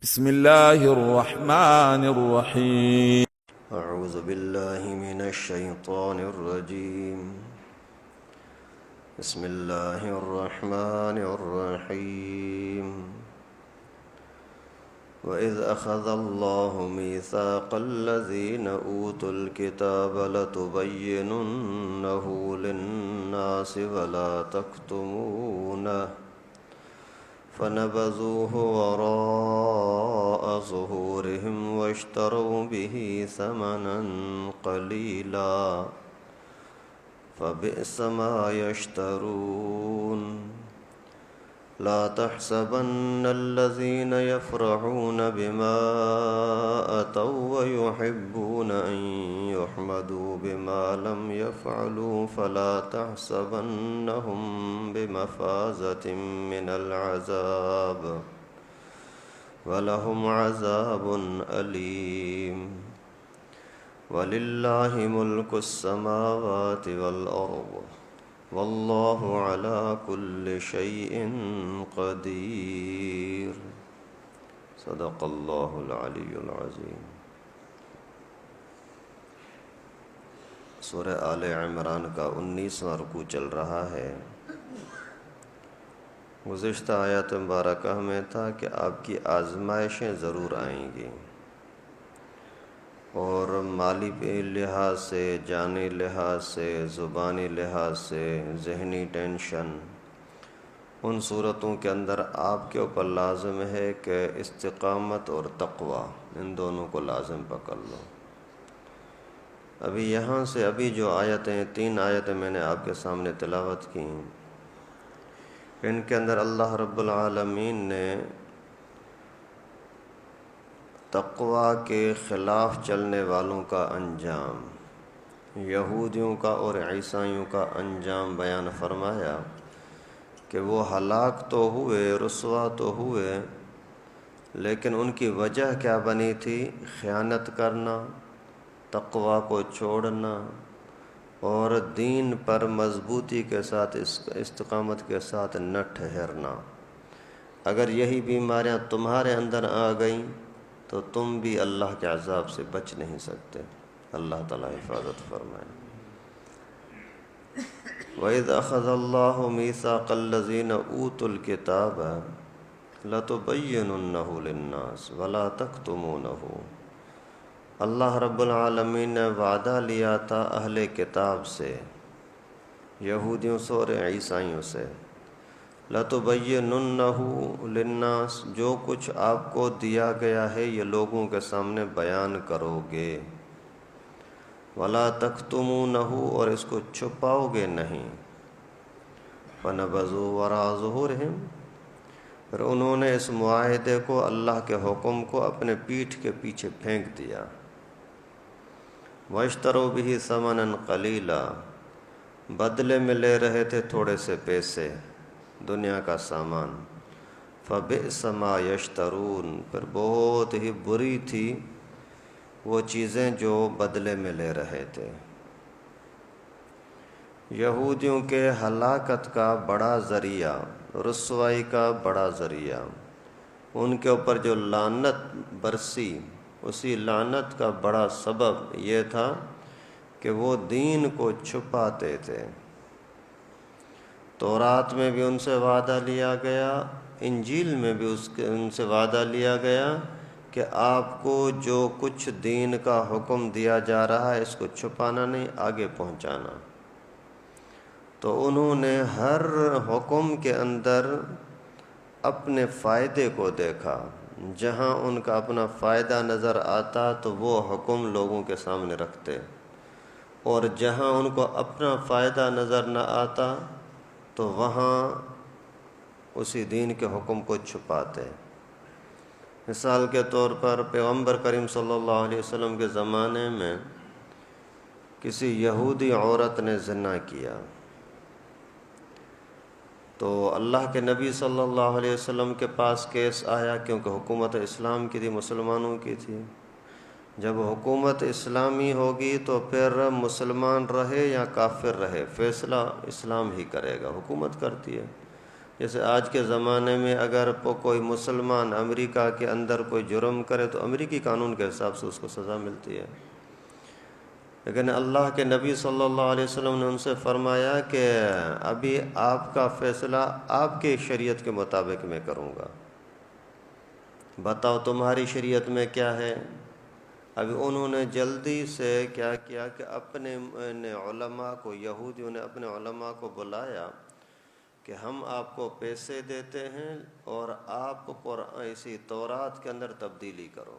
بسم الله الرحمن الرحيم. أعوذ بالله من الشيطان الرجيم. بسم الله الرحمن الرحيم. وإذ أخذ الله ميثاق الذين أوتوا الكتاب لتبيننه للناس ولا تكتمونه فنبذوه وراء ظهورهم واشتروا به ثمنا قليلا فبئس ما يشترون. لا تحسبن الذين يفرحون بما أتوا ويحبون أن يحمدوا بما لم يفعلوا فلا تحسبنهم بمفازة من العذاب ولهم عذاب أليم. ولله ملك السماوات والأرض واللہ علی کل شیء قدیر. صدق اللہ العلی العظیم. سورہ آل عمران کا 19واں رکوع چل رہا ہے. گزشتہ آیت مبارکہ میں تھا کہ آپ کی آزمائشیں ضرور آئیں گی، اور مالی لحاظ سے، جانی لحاظ سے، زبانی لحاظ سے، ذہنی ٹینشن، ان صورتوں کے اندر آپ کے اوپر لازم ہے کہ استقامت اور تقوی ان دونوں کو لازم پکڑ لو. ابھی یہاں سے جو آیتیں 3 آیتیں میں نے آپ کے سامنے تلاوت کی، ان کے اندر اللہ رب العالمین نے تقوی کے خلاف چلنے والوں کا انجام، یہودیوں کا اور عیسائیوں کا انجام بیان فرمایا کہ وہ ہلاک تو ہوئے، رسوا تو ہوئے، لیکن ان کی وجہ کیا بنی تھی؟ خیانت کرنا، تقوی کو چھوڑنا، اور دین پر مضبوطی کے ساتھ، استقامت کے ساتھ نہ ٹھہرنا. اگر یہی بیماریاں تمہارے اندر آ گئیں تو تم بھی اللہ کے عذاب سے بچ نہیں سکتے. اللہ تعالیٰ حفاظت فرمائے. وَإِذْ أَخَذَ اللَّهُ مِيثَاقَ الَّذِينَ أُوتُوا الْكِتَابَ لَتُبَيِّنُنَّهُ لِلنَّاسِ وَلَا تَكْتُمُونَهُ. اللہ رب العالمین نے وعدہ لیا تھا اہل کتاب سے، یہودیوں سے اور عیسائیوں سے، لَتُبَيِّنُنَّهُ لِلنَّاسِ، جو کچھ آپ کو دیا گیا ہے یہ لوگوں کے سامنے بیان کرو گے، وَلَا تَكْتُمُونَهُ، اور اس کو چھپاؤ گے نہیں. فَنَبَذُوا وَرَاءَ ظُهُورِهِمْ، پھر انہوں نے اس معاہدے کو، اللہ کے حکم کو اپنے پیٹھ کے پیچھے پھینک دیا. وَاشْتَرَوْا بِهِ ثَمَنًا قَلِيلًا، بدلے میں لے رہے تھے تھوڑے سے پیسے، دنیا کا سامان. فَبِئْسَ مَا يَشْتَرُونَ، پھر بہت ہی بری تھی وہ چیزیں جو بدلے میں لے رہے تھے. یہودیوں کے ہلاکت کا بڑا ذریعہ، رسوائی کا بڑا ذریعہ، ان کے اوپر جو لعنت برسی، اسی لعنت کا بڑا سبب یہ تھا کہ وہ دین کو چھپاتے تھے. تورات میں بھی ان سے وعدہ لیا گیا، انجیل میں بھی ان سے وعدہ لیا گیا کہ آپ کو جو کچھ دین کا حکم دیا جا رہا ہے اس کو چھپانا نہیں، آگے پہنچانا. تو انہوں نے ہر حکم کے اندر اپنے فائدے کو دیکھا. جہاں ان کا اپنا فائدہ نظر آتا تو وہ حکم لوگوں کے سامنے رکھتے، اور جہاں ان کو اپنا فائدہ نظر نہ آتا تو وہاں اسی دین کے حکم کو چھپاتے. مثال کے طور پر پیغمبر کریم صلی اللہ علیہ وسلم کے زمانے میں کسی یہودی عورت نے زنا کیا تو اللہ کے نبی صلی اللہ علیہ وسلم کے پاس کیس آیا، کیونکہ حکومت اسلام کی تھی، مسلمانوں کی تھی. جب حکومت اسلامی ہوگی تو پھر مسلمان رہے یا کافر رہے، فیصلہ اسلام ہی کرے گا، حکومت کرتی ہے. جیسے آج کے زمانے میں اگر کوئی مسلمان امریکہ کے اندر کوئی جرم کرے تو امریکی قانون کے حساب سے اس کو سزا ملتی ہے، لیکن اللہ کے نبی صلی اللہ علیہ وسلم نے ان سے فرمایا کہ ابھی آپ کا فیصلہ آپ کے شریعت کے مطابق میں کروں گا، بتاؤ تمہاری شریعت میں کیا ہے۔ ابھی انہوں نے جلدی سے کیا کیا کہ اپنے علماء کو، یہودیوں نے اپنے علماء کو بلایا کہ ہم آپ کو پیسے دیتے ہیں اور آپ اسی تورات کے اندر تبدیلی کرو۔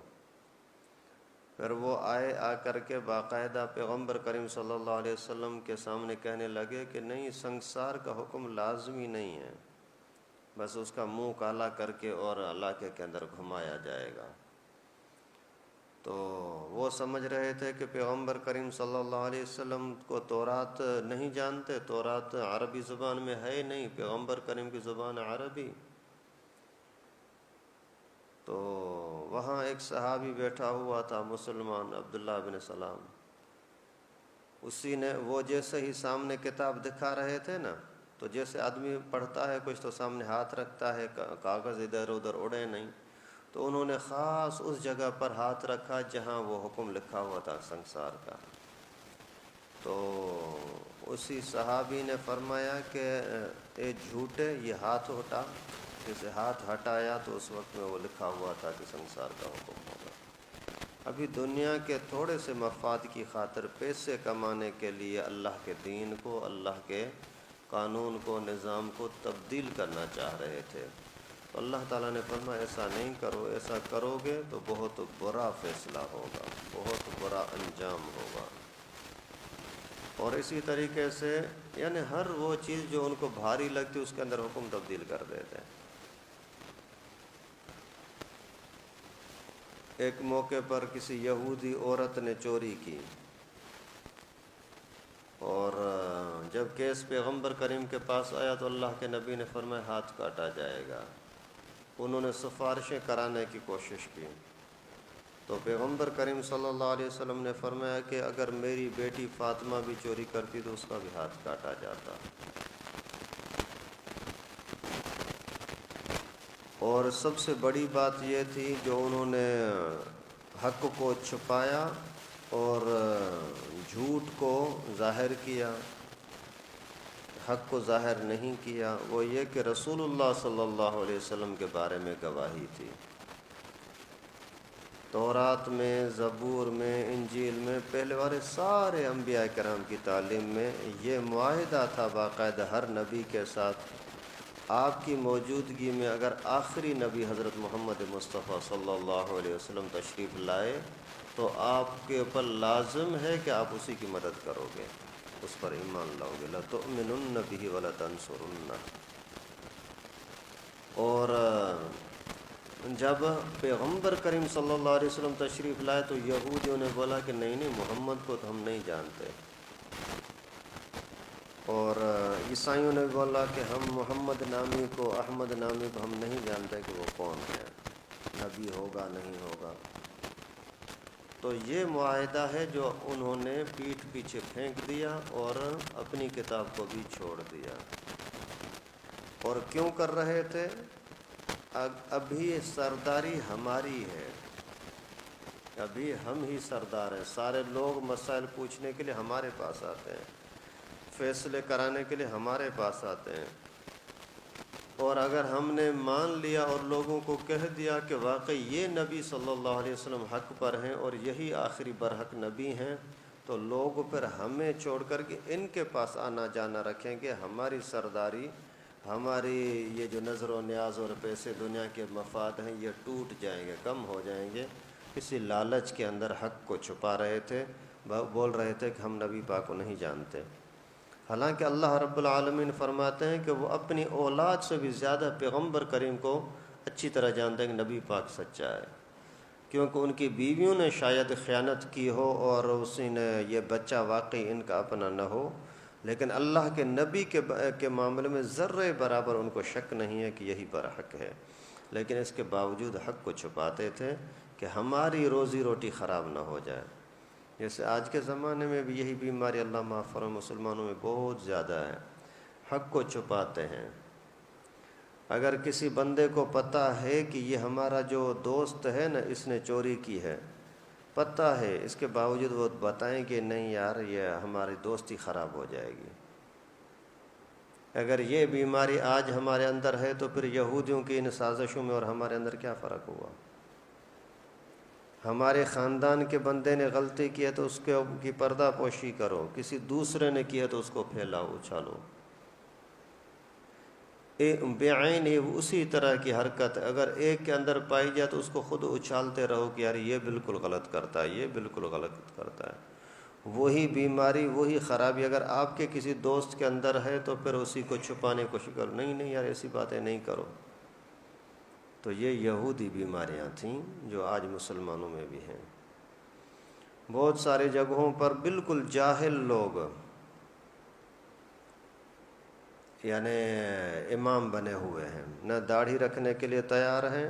پھر وہ آ کر کے باقاعدہ پیغمبر کریم صلی اللہ علیہ وسلم کے سامنے کہنے لگے کہ نہیں، سنسار کا حکم لازمی نہیں ہے، بس اس کا منہ کالا کر کے اور علاقے کے اندر گھمایا جائے گا۔ تو وہ سمجھ رہے تھے کہ پیغمبر کریم صلی اللہ علیہ وسلم کو تورات نہیں جانتے، تورات عربی زبان میں ہے نہیں، پیغمبر کریم کی زبان عربی۔ تو وہاں ایک صحابی بیٹھا ہوا تھا مسلمان، عبداللہ بن سلام، اسی نے وہ جیسے ہی سامنے کتاب دکھا رہے تھے نا، تو جیسے آدمی پڑھتا ہے کچھ تو سامنے ہاتھ رکھتا ہے، کاغذ ادھر ادھر اڑے نہیں، تو انہوں نے خاص اس جگہ پر ہاتھ رکھا جہاں وہ حکم لکھا ہوا تھا سنسار کا۔ تو اسی صحابی نے فرمایا کہ اے جھوٹے، یہ ہاتھ ہٹا۔ جیسے ہاتھ ہٹایا تو اس وقت میں وہ لکھا ہوا تھا کہ سنسار کا حکم ہوگا۔ ابھی دنیا کے تھوڑے سے مفاد کی خاطر، پیسے کمانے کے لیے اللہ کے دین کو، اللہ کے قانون کو، نظام کو تبدیل کرنا چاہ رہے تھے۔ تو اللہ تعالیٰ نے فرمایا ایسا نہیں کرو، ایسا کرو گے تو بہت برا فیصلہ ہوگا، بہت برا انجام ہوگا۔ اور اسی طریقے سے یعنی ہر وہ چیز جو ان کو بھاری لگتی اس کے اندر حکم تبدیل کر دیتے ہیں۔ ایک موقع پر کسی یہودی عورت نے چوری کی، اور جب کیس پیغمبر کریم کے پاس آیا تو اللہ کے نبی نے فرمایا ہاتھ کاٹا جائے گا۔ انہوں نے سفارشیں کرانے کی کوشش کی تو پیغمبر کریم صلی اللہ علیہ وسلم نے فرمایا کہ اگر میری بیٹی فاطمہ بھی چوری کرتی تو اس کا بھی ہاتھ کاٹا جاتا۔ اور سب سے بڑی بات یہ تھی جو انہوں نے حق کو چھپایا اور جھوٹ کو ظاہر کیا، حق کو ظاہر نہیں کیا، وہ یہ کہ رسول اللہ صلی اللہ علیہ وسلم کے بارے میں گواہی تھی۔ تورات میں، زبور میں، انجیل میں، پہلے والے سارے انبیاء کرام کی تعلیم میں یہ معاہدہ تھا باقاعدہ ہر نبی کے ساتھ، آپ کی موجودگی میں اگر آخری نبی حضرت محمد مصطفیٰ صلی اللہ علیہ وسلم تشریف لائے تو آپ کے اوپر لازم ہے کہ آپ اسی کی مدد کرو گے، اس پر ایمان لاؤ گے، لَتُؤْمِنُنَّ بِهِ وَلَتَنْصُرُنَّ۔ اور جب پیغمبر کریم صلی اللہ علیہ وسلم تشریف لائے تو یہودیوں نے بولا کہ نہیں محمد کو تو ہم نہیں جانتے، اور عیسائیوں نے بولا کہ ہم محمد نامی کو، احمد نامی کو ہم نہیں جانتے کہ وہ کون ہے، نبی ہوگا نہیں ہوگا۔ تو یہ معاہدہ ہے جو انہوں نے پیٹھ پیچھے پھینک دیا اور اپنی کتاب کو بھی چھوڑ دیا۔ اور کیوں کر رہے تھے؟ ابھی سرداری ہماری ہے، ابھی ہم ہی سردار ہیں، سارے لوگ مسائل پوچھنے کے لیے ہمارے پاس آتے ہیں، فیصلے کرانے کے لیے ہمارے پاس آتے ہیں۔ اور اگر ہم نے مان لیا اور لوگوں کو کہہ دیا کہ واقعی یہ نبی صلی اللہ علیہ وسلم حق پر ہیں اور یہی آخری برحق نبی ہیں، تو لوگ پھر ہمیں چھوڑ کر کے ان کے پاس آنا جانا رکھیں گے، ہماری سرداری، ہماری یہ جو نظر و نیاز اور پیسے دنیا کے مفاد ہیں یہ ٹوٹ جائیں گے، کم ہو جائیں گے۔ اسی لالچ کے اندر حق کو چھپا رہے تھے، بول رہے تھے کہ ہم نبی پاک کو نہیں جانتے، حالانکہ اللہ رب العالمین فرماتے ہیں کہ وہ اپنی اولاد سے بھی زیادہ پیغمبر کریم کو اچھی طرح جانتے ہیں کہ نبی پاک سچا ہے، کیونکہ ان کی بیویوں نے شاید خیانت کی ہو اور اسی نے یہ بچہ واقعی ان کا اپنا نہ ہو، لیکن اللہ کے نبی کے معاملے میں ذرے برابر ان کو شک نہیں ہے کہ یہی برحق ہے، لیکن اس کے باوجود حق کو چھپاتے تھے کہ ہماری روزی روٹی خراب نہ ہو جائے۔ جیسے آج کے زمانے میں بھی یہی بیماری اللہ معاف فرمائے مسلمانوں میں بہت زیادہ ہے، حق کو چھپاتے ہیں۔ اگر کسی بندے کو پتہ ہے کہ یہ ہمارا جو دوست ہے نا اس نے چوری کی ہے، پتہ ہے، اس کے باوجود وہ بتائیں کہ نہیں یار یہ ہماری دوستی خراب ہو جائے گی. اگر یہ بیماری آج ہمارے اندر ہے تو پھر یہودیوں کی ان سازشوں میں اور ہمارے اندر کیا فرق ہوا؟ ہمارے خاندان کے بندے نے غلطی کی ہے تو اس کی پردہ پوشی کرو، کسی دوسرے نے کی ہے تو اس کو پھیلاؤ، اچھالو. بعین اسی طرح کی حرکت اگر ایک کے اندر پائی جائے تو اس کو خود اچھالتے رہو کہ یار یہ بالکل غلط کرتا ہے، یہ بالکل غلط کرتا ہے. وہی بیماری، وہی خرابی اگر آپ کے کسی دوست کے اندر ہے تو پھر اسی کو چھپانے کی کوشش کرو، نہیں نہیں یار ایسی باتیں نہیں کرو. تو یہ یہودی بیماریاں تھیں جو آج مسلمانوں میں بھی ہیں. بہت سارے جگہوں پر بالکل جاہل لوگ یعنی امام بنے ہوئے ہیں، نہ داڑھی رکھنے کے لیے تیار ہیں.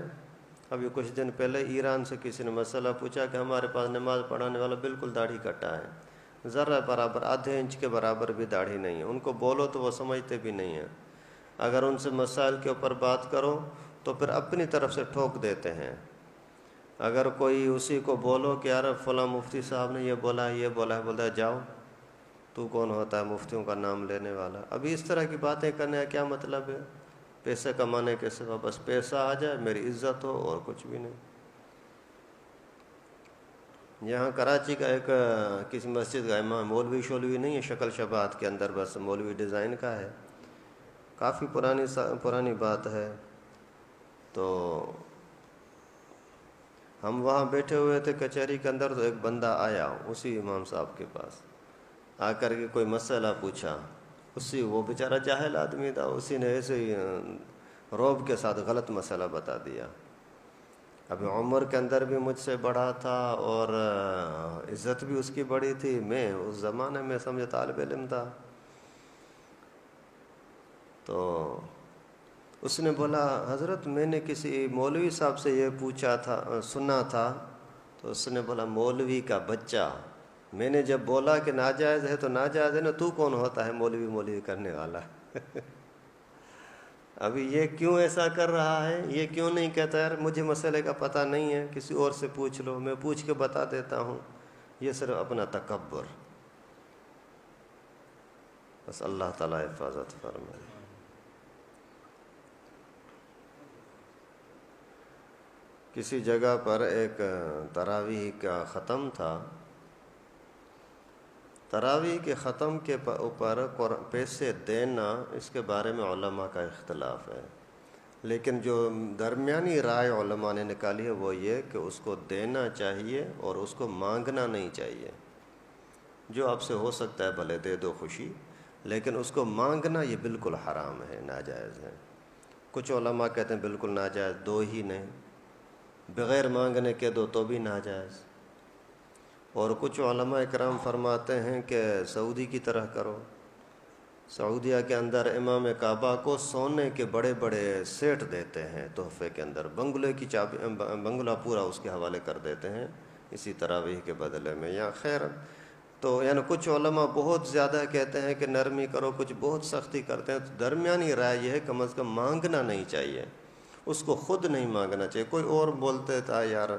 ابھی کچھ دن پہلے ایران سے کسی نے مسئلہ پوچھا کہ ہمارے پاس نماز پڑھانے والا بالکل داڑھی کٹا ہے، ذرہ برابر آدھے انچ کے برابر بھی داڑھی نہیں ہے. ان کو بولو تو وہ سمجھتے بھی نہیں ہیں. اگر ان سے مسائل کے اوپر بات کرو تو پھر اپنی طرف سے ٹھوک دیتے ہیں. اگر کوئی اسی کو بولو کہ یار فلاں مفتی صاحب نے یہ بولا ہے، یہ بولا ہے، بولتا ہے جاؤ، تو کون ہوتا ہے مفتیوں کا نام لینے والا؟ ابھی اس طرح کی باتیں کرنے کا کیا مطلب ہے؟ پیسے کمانے کے سوا بس پیسہ آ جائے، میری عزت ہو، اور کچھ بھی نہیں. یہاں کراچی کا ایک کسی مسجد کا امام، مولوی شولوی نہیں ہے، شکل شباہت کے اندر بس مولوی ڈیزائن کا ہے، کافی پرانی بات ہے. تو ہم وہاں بیٹھے ہوئے تھے کچہری کے اندر، تو ایک بندہ آیا اسی امام صاحب کے پاس، آ کر کے کوئی مسئلہ پوچھا. وہ بیچارہ جاہل آدمی تھا، اسی نے ایسے ہی روب کے ساتھ غلط مسئلہ بتا دیا. ابھی عمر کے اندر بھی مجھ سے بڑا تھا اور عزت بھی اس کی بڑی تھی. میں اس زمانے میں سمجھے طالب علم تھا. تو اس نے بولا حضرت میں نے کسی مولوی صاحب سے یہ پوچھا تھا، سنا تھا. تو اس نے بولا مولوی کا بچہ، میں نے جب بولا کہ ناجائز ہے تو ناجائز ہے نا، تو کون ہوتا ہے مولوی کرنے والا؟ ابھی یہ کیوں ایسا کر رہا ہے؟ یہ کیوں نہیں کہتا یار مجھے مسئلے کا پتہ نہیں ہے، کسی اور سے پوچھ لو، میں پوچھ کے بتا دیتا ہوں؟ یہ صرف اپنا تکبر. بس اللہ تعالیٰ حفاظت فرمائے. کسی جگہ پر ایک تراویح کا ختم تھا. تراویح کے ختم کے اوپر پیسے دینا، اس کے بارے میں علماء کا اختلاف ہے، لیکن جو درمیانی رائے علماء نے نکالی ہے وہ یہ کہ اس کو دینا چاہیے اور اس کو مانگنا نہیں چاہیے. جو آپ سے ہو سکتا ہے بھلے دے دو، خوشی، لیکن اس کو مانگنا یہ بالکل حرام ہے، ناجائز ہے. کچھ علماء کہتے ہیں بالکل ناجائز، دو ہی نہیں، بغیر مانگنے کے دو تو بھی ناجائز. اور کچھ علماء اکرام فرماتے ہیں کہ سعودی کی طرح کرو. سعودیہ کے اندر امام کعبہ کو سونے کے بڑے بڑے سیٹ دیتے ہیں تحفے کے اندر، بنگلے کی چابی، بنگلہ پورا اس کے حوالے کر دیتے ہیں اسی تراویح کے بدلے میں. یا خیر، تو یعنی کچھ علماء بہت زیادہ کہتے ہیں کہ نرمی کرو، کچھ بہت سختی کرتے ہیں. تو درمیانی رائے یہ ہے کم از کم مانگنا نہیں چاہیے، اس کو خود نہیں مانگنا چاہیے. کوئی اور بولتے تھا یار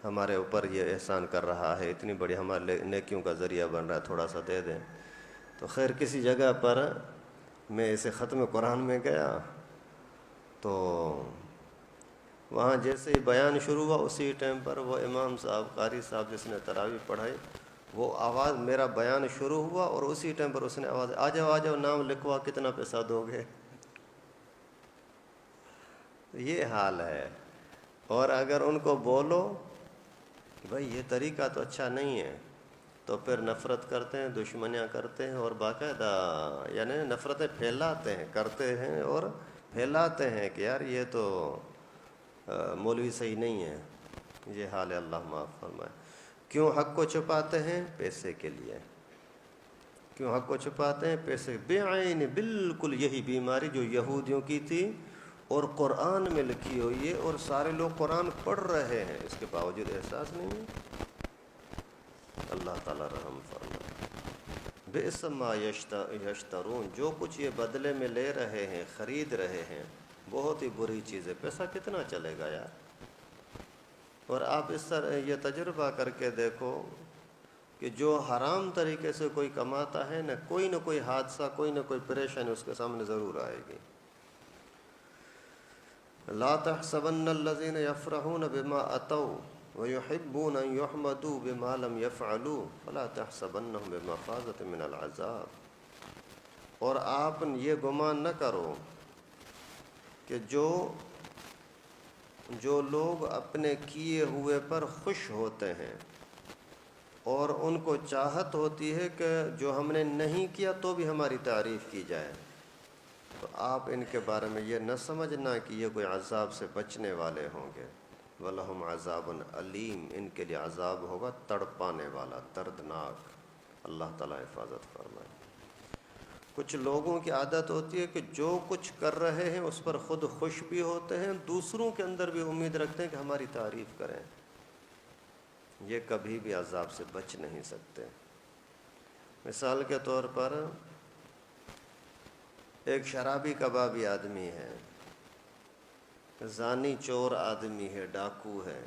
ہمارے اوپر یہ احسان کر رہا ہے، اتنی بڑی ہمارے نیکیوں کا ذریعہ بن رہا ہے، تھوڑا سا دے دیں. تو خیر کسی جگہ پر میں اسے ختم قرآن میں گیا تو وہاں جیسے ہی بیان شروع ہوا اسی ٹائم پر وہ امام صاحب، قاری صاحب جس نے تراویح پڑھائی، وہ آواز، میرا بیان شروع ہوا اور اسی ٹائم پر اس نے آواز، آ جاؤ نام لکھوا، کتنا پیسہ دو گے؟ یہ حال ہے. اور اگر ان کو بولو کہ بھائی یہ طریقہ تو اچھا نہیں ہے، تو پھر نفرت کرتے ہیں، دشمنیاں کرتے ہیں، اور باقاعدہ یعنی نفرتیں پھیلاتے ہیں، کرتے ہیں اور پھیلاتے ہیں کہ یار یہ تو مولوی صحیح نہیں ہے. یہ حال ہے، اللہ معاف فرمائے. کیوں حق کو چھپاتے ہیں؟ پیسے کے لیے. کیوں حق کو چھپاتے ہیں؟ پیسے. بعین بالکل یہی بیماری جو یہودیوں کی تھی اور قرآن میں لکھی ہوئی ہے، اور سارے لوگ قرآن پڑھ رہے ہیں، اس کے باوجود احساس نہیں ہے. اللہ تعالیٰ رحم فرمائے. بئس ما یشترون، جو کچھ یہ بدلے میں لے رہے ہیں، خرید رہے ہیں، بہت ہی بری چیز ہے، پیسہ کتنا چلے گا یار۔ اور آپ اس طرح یہ تجربہ کر کے دیکھو کہ جو حرام طریقے سے کوئی کماتا ہے نہ کوئی حادثہ، کوئی نہ کوئی پریشانی اس کے سامنے ضرور آئے گی۔ لا تحسبن الذين يفرحون بما اتوا ويحبون ان يحمدوا بما لم يفعلوا فلا تحسبنهم بمفازة من العذاب۔ اور آپ یہ گمان نہ کرو کہ جو لوگ اپنے کیے ہوئے پر خوش ہوتے ہیں اور ان کو چاہت ہوتی ہے کہ جو ہم نے نہیں کیا تو بھی ہماری تعریف کی جائے، تو آپ ان کے بارے میں یہ نہ سمجھنا کہ یہ کوئی عذاب سے بچنے والے ہوں گے۔ وَلَهُمْ عَذَابٌ عَلِيمٌ، ان کے لیے عذاب ہوگا تڑپانے والا، دردناک۔ اللہ تعالیٰ حفاظت فرمائے۔ کچھ لوگوں کی عادت ہوتی ہے کہ جو کچھ کر رہے ہیں اس پر خود خوش بھی ہوتے ہیں، دوسروں کے اندر بھی امید رکھتے ہیں کہ ہماری تعریف کریں، یہ کبھی بھی عذاب سے بچ نہیں سکتے۔ مثال کے طور پر ایک شرابی کبابی آدمی ہے، زانی چور آدمی ہے، ڈاکو ہے،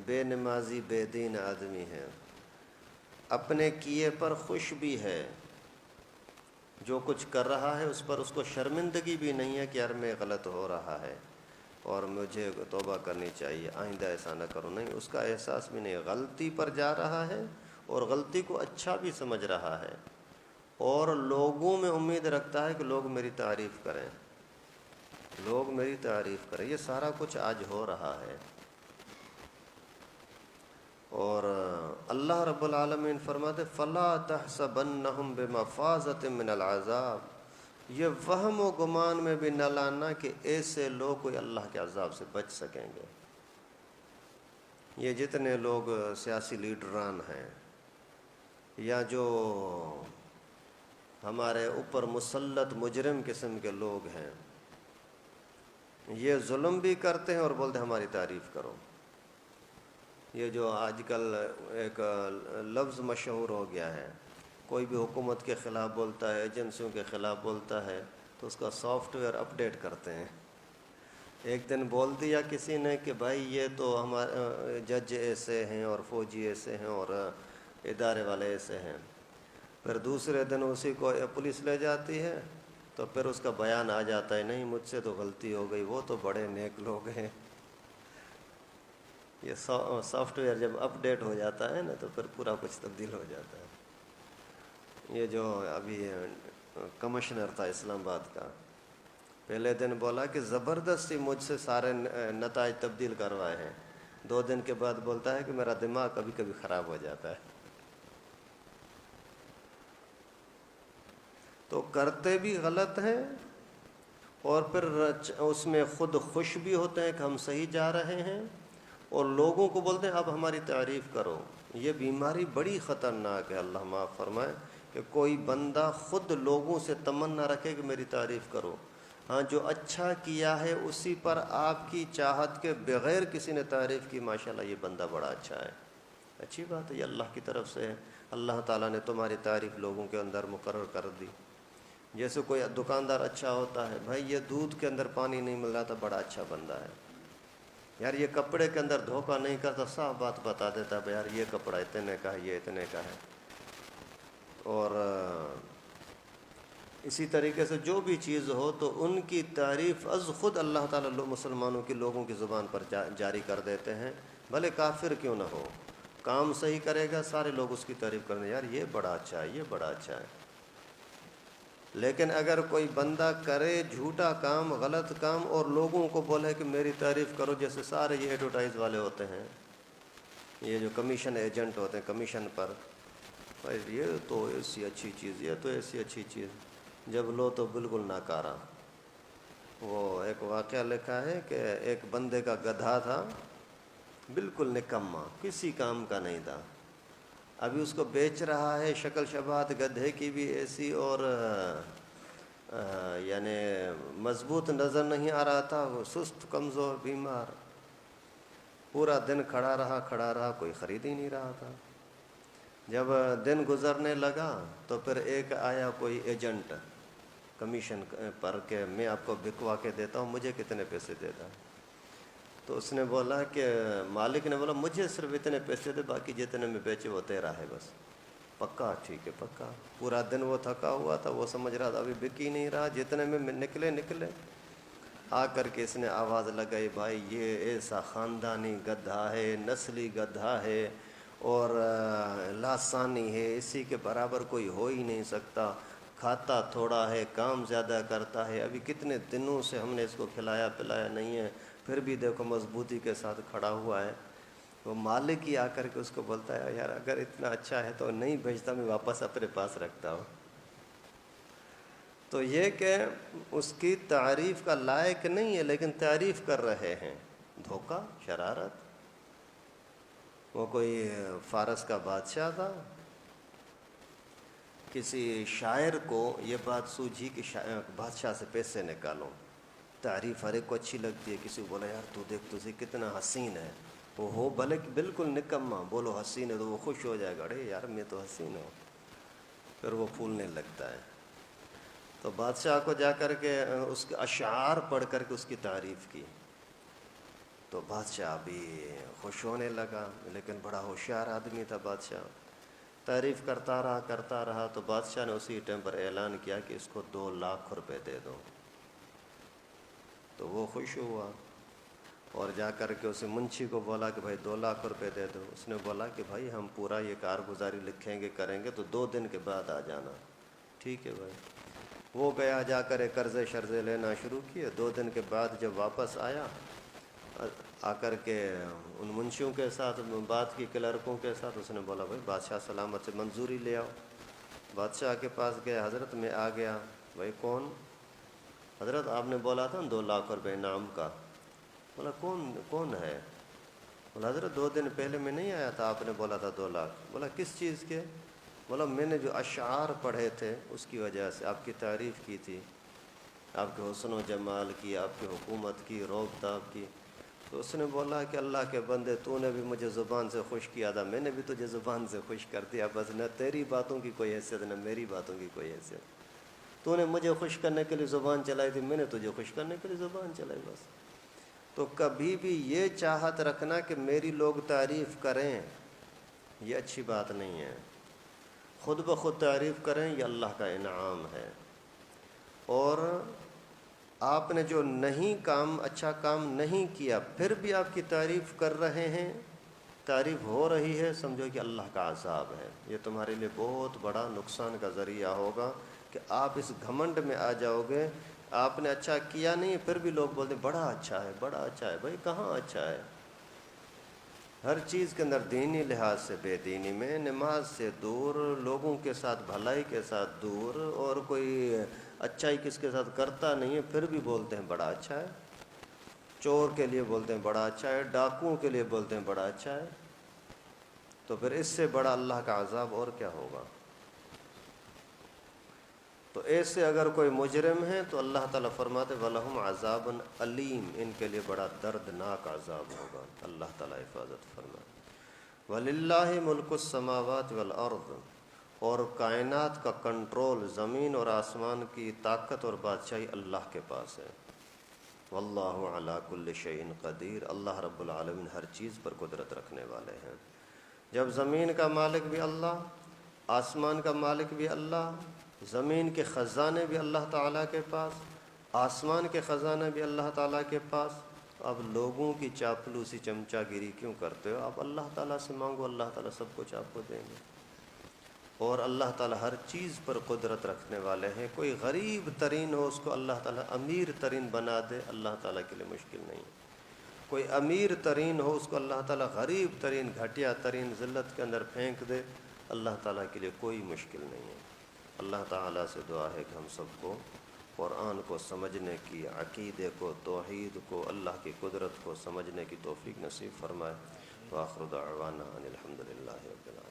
بے نمازی بے دین آدمی ہے، اپنے کیے پر خوش بھی ہے، جو کچھ کر رہا ہے اس پر اس کو شرمندگی بھی نہیں ہے کہ یار میں غلط ہو رہا ہے اور مجھے توبہ کرنی چاہیے، آئندہ ایسا نہ کروں، نہیں، اس کا احساس بھی نہیں، غلطی پر جا رہا ہے اور غلطی کو اچھا بھی سمجھ رہا ہے، اور لوگوں میں امید رکھتا ہے کہ لوگ میری تعریف کریں، لوگ میری تعریف کریں۔ یہ سارا کچھ آج ہو رہا ہے۔ اور اللہ رب العالمین فرماتے فَلَا تَحْسَبَنَّهُمْ بِمَفَازَةٍ مِّنَ الْعَذَابِ، یہ وہم و گمان میں بھی نہ لانا کہ ایسے لوگ کوئی اللہ کے عذاب سے بچ سکیں گے۔ یہ جتنے لوگ سیاسی لیڈران ہیں یا جو ہمارے اوپر مسلط مجرم قسم کے لوگ ہیں، یہ ظلم بھی کرتے ہیں اور بولتے ہیں ہماری تعریف کرو۔ یہ جو آج کل ایک لفظ مشہور ہو گیا ہے، کوئی بھی حکومت کے خلاف بولتا ہے، ایجنسیوں کے خلاف بولتا ہے تو اس کا سافٹ ویئر اپڈیٹ کرتے ہیں۔ ایک دن بول دیا کسی نے کہ بھائی یہ تو ہمارے جج ایسے ہیں اور فوجی ایسے ہیں اور ادارے والے ایسے ہیں، پھر دوسرے دن اسی کو پولیس لے جاتی ہے تو پھر اس کا بیان آ جاتا ہے نہیں مجھ سے تو غلطی ہو گئی، وہ تو بڑے نیک لوگ ہیں۔ یہ سافٹ ویئر جب اپڈیٹ ہو جاتا ہے نا تو پھر پورا کچھ تبدیل ہو جاتا ہے۔ یہ جو ابھی کمشنر تھا اسلام آباد کا، پہلے دن بولا کہ زبردستی مجھ سے سارے نتائج تبدیل کروائے ہیں، 2 دن کے بعد بولتا ہے کہ میرا دماغ کبھی کبھی خراب ہو جاتا ہے۔ تو کرتے بھی غلط ہیں اور پھر اس میں خود خوش بھی ہوتے ہیں کہ ہم صحیح جا رہے ہیں، اور لوگوں کو بولتے ہیں اب ہماری تعریف کرو۔ یہ بیماری بڑی خطرناک ہے، اللہ معاف فرمائے، کہ کوئی بندہ خود لوگوں سے تمنا رکھے کہ میری تعریف کرو۔ ہاں، جو اچھا کیا ہے اسی پر آپ کی چاہت کے بغیر کسی نے تعریف کی، ماشاءاللہ یہ بندہ بڑا اچھا ہے، اچھی بات ہے، یہ اللہ کی طرف سے ہے، اللہ تعالیٰ نے تمہاری تعریف لوگوں کے اندر مقرر کر دی۔ جیسے کوئی دکاندار اچھا ہوتا ہے، بھائی یہ دودھ کے اندر پانی نہیں مل رہا تھا، بڑا اچھا بندہ ہے، یار یہ کپڑے کے اندر دھوکہ نہیں کرتا، صاف بات بتا دیتا ہے یار یہ کپڑا اتنے کا ہے، یہ اتنے کا ہے۔ اور اسی طریقے سے جو بھی چیز ہو تو ان کی تعریف از خود اللہ تعالیٰ مسلمانوں کی لوگوں کی زبان پر جاری کر دیتے ہیں، بھلے کافر کیوں نہ ہو، کام صحیح کرے گا سارے لوگ اس کی تعریف کرنے، یار یہ بڑا اچھا ہے، یہ بڑا اچھا ہے۔ لیکن اگر کوئی بندہ کرے جھوٹا کام، غلط کام، اور لوگوں کو بولے کہ میری تعریف کرو، جیسے سارے یہ ایڈورٹائز والے ہوتے ہیں، یہ جو کمیشن ایجنٹ ہوتے ہیں کمیشن پر، بھائی یہ تو ایسی اچھی چیز، یہ تو ایسی اچھی چیز، جب لو تو بالکل ناکارہ۔ وہ ایک واقعہ لکھا ہے کہ ایک بندے کا گدھا تھا، بالکل نکما، کسی کام کا نہیں تھا، ابھی اس کو بیچ رہا ہے، شکل شباہت گدھے کی بھی ایسی، اور یعنی مضبوط نظر نہیں آ رہا تھا، وہ سست کمزور بیمار، پورا دن کھڑا رہا، کوئی خرید ہی نہیں رہا تھا۔ جب دن گزرنے لگا تو پھر ایک آیا کوئی ایجنٹ، کمیشن پر کہ میں آپ کو بکوا کے دیتا ہوں، مجھے کتنے پیسے دیتا ہے؟ تو اس نے بولا کہ مالک نے بولا مجھے صرف اتنے پیسے دے، باقی جتنے میں بیچے وہ تیرا ہے بس۔ پکا؟ ٹھیک ہے پکا۔ پورا دن وہ تھکا ہوا تھا، وہ سمجھ رہا تھا ابھی بک ہی نہیں رہا، جتنے میں نکلے۔ آ کر کے اس نے آواز لگائی، بھائی یہ ایسا خاندانی گدھا ہے، نسلی گدھا ہے اور لاسانی ہے، اسی کے برابر کوئی ہو ہی نہیں سکتا، کھاتا تھوڑا ہے، کام زیادہ کرتا ہے، ابھی کتنے دنوں سے ہم نے اس کو کھلایا پلایا نہیں ہے، پھر بھی دیکھو مضبوطی کے ساتھ کھڑا ہوا ہے۔ وہ مالک ہی آ کر کے اس کو بولتا ہے، یار اگر اتنا اچھا ہے تو نہیں بھیجتا، میں واپس اپنے پاس رکھتا ہوں۔ تو یہ کہ اس کی تعریف کا لائق نہیں ہے، لیکن تعریف کر رہے ہیں۔ دھوکہ، شرارت۔ وہ کوئی فارس کا بادشاہ تھا، کسی شاعر کو یہ بات سوجھی کہ بادشاہ سے پیسے نکالو، تعریف ہر ایک کو اچھی لگتی ہے، کسی کو بولا یار تو دیکھ تجھے کتنا حسین ہے، وہ ہو بھلے بالکل نکما، بولو حسین ہے تو وہ خوش ہو جائے گا، ارے یار میں تو حسین ہوں، پھر وہ پھولنے لگتا ہے۔ تو بادشاہ کو جا کر کے اس کے اشعار پڑھ کر کے اس کی تعریف کی، تو بادشاہ بھی خوش ہونے لگا، لیکن بڑا ہوشیار آدمی تھا بادشاہ، تعریف کرتا رہا۔ تو بادشاہ نے اسی ٹائم پر اعلان کیا کہ اس کو 2 لاکھ روپے دے دو۔ تو وہ خوش ہوا اور جا کر کے اسے منشی کو بولا کہ بھائی 2 لاکھ روپے دے دو۔ اس نے بولا کہ بھائی ہم پورا یہ کارگزاری لکھیں گے کریں گے تو 2 دن کے بعد آ جانا۔ ٹھیک ہے بھائی۔ وہ گیا، جا کر قرضے شرضے لینا شروع کیے۔ 2 دن کے بعد جب واپس آیا، آ کر کے ان منشیوں کے ساتھ بات کی، کلرکوں کے ساتھ، اس نے بولا بھائی بادشاہ سلامت سے منظوری لے آؤ۔ بادشاہ کے پاس گیا، حضرت میں آ گیا۔ بھائی کون؟ حضرت آپ نے بولا تھا 2 لاکھ روپے انعام کا۔ بولا کون ہے؟ بولا حضرت 2 دن پہلے میں نہیں آیا تھا، آپ نے بولا تھا 2 لاکھ۔ بولا کس چیز کے؟ بولا میں نے جو اشعار پڑھے تھے اس کی وجہ سے آپ کی تعریف کی تھی، آپ کے حسن و جمال کی، آپ کی حکومت کی، روب داب کی۔ تو اس نے بولا کہ اللہ کے بندے، تو نے بھی مجھے زبان سے خوش کیا تھا، میں نے بھی تجھے زبان سے خوش کر دیا، بس نہ تیری باتوں کی کوئی حیثیت نہ میری باتوں کی کوئی حیثیت۔ تو نے مجھے خوش کرنے کے لیے زبان چلائی تھی، میں نے تجھے خوش کرنے کے لیے زبان چلائی بس۔ تو کبھی بھی یہ چاہت رکھنا کہ میری لوگ تعریف کریں، یہ اچھی بات نہیں ہے۔ خود بخود تعریف کریں، یہ اللہ کا انعام ہے۔ اور آپ نے جو اچھا کام نہیں کیا، پھر بھی آپ کی تعریف کر رہے ہیں، تعریف ہو رہی ہے، سمجھو کہ اللہ کا عذاب ہے۔ یہ تمہارے لیے بہت بڑا نقصان کا ذریعہ ہوگا کہ آپ اس گھمنڈ میں آ جاؤ گے، آپ نے اچھا کیا نہیں، پھر بھی لوگ بولتے ہیں بڑا اچھا ہے، بڑا اچھا ہے۔ بھائی کہاں اچھا ہے؟ ہر چیز کے اندر دینی لحاظ سے بے دینی میں، نماز سے دور، لوگوں کے ساتھ بھلائی کے ساتھ دور، اور کوئی اچھائی کس کے ساتھ کرتا نہیں ہے، پھر بھی بولتے ہیں بڑا اچھا ہے۔ چور کے لیے بولتے ہیں بڑا اچھا ہے، ڈاکوؤں کے لیے بولتے ہیں بڑا اچھا ہے، تو پھر اس سے بڑا اللہ کا عذاب اور کیا ہوگا؟ تو ایسے اگر کوئی مجرم ہے تو اللہ تعالیٰ فرماتے وَلَهُمْ عَذَابٌ علیم، ان کے لیے بڑا دردناک عذاب ہوگا۔ اللہ تعالیٰ حفاظت فرمائے۔ وَلِلَّهِ مُلْكُ السَّمَاوَاتِ وَالْأَرْضِ، اور کائنات کا کنٹرول، زمین اور آسمان کی طاقت اور بادشاہی اللہ کے پاس ہے۔ واللہ علی کل شیء قدیر، اللہ رب العالمین ہر چیز پر قدرت رکھنے والے ہیں۔ جب زمین کا مالک بھی اللہ، آسمان کا مالک بھی اللہ، زمین کے خزانے بھی اللہ تعالیٰ کے پاس، آسمان کے خزانے بھی اللہ تعالیٰ کے پاس، اب لوگوں کی چاپلوسی چمچا گیری کیوں کرتے ہو؟ آپ اللہ تعالیٰ سے مانگو، اللہ تعالیٰ سب کچھ آپ کو دیں گے۔ اور اللہ تعالیٰ ہر چیز پر قدرت رکھنے والے ہیں۔ کوئی غریب ترین ہو اس کو اللہ تعالیٰ امیر ترین بنا دے، اللہ تعالیٰ کے لیے مشکل نہیں۔ کوئی امیر ترین ہو اس کو اللہ تعالیٰ غریب ترین، گھٹیا ترین ذلت کے اندر پھینک دے، اللہ تعالیٰ کے لیے کوئی مشکل نہیں ہے۔ اللہ تعالیٰ سے دعا ہے کہ ہم سب کو قرآن کو سمجھنے کی، عقیدے کو، توحید کو، اللہ کی قدرت کو سمجھنے کی توفیق نصیب فرمائے۔ وآخر دعوانا ان الحمد للہ رب العالمین۔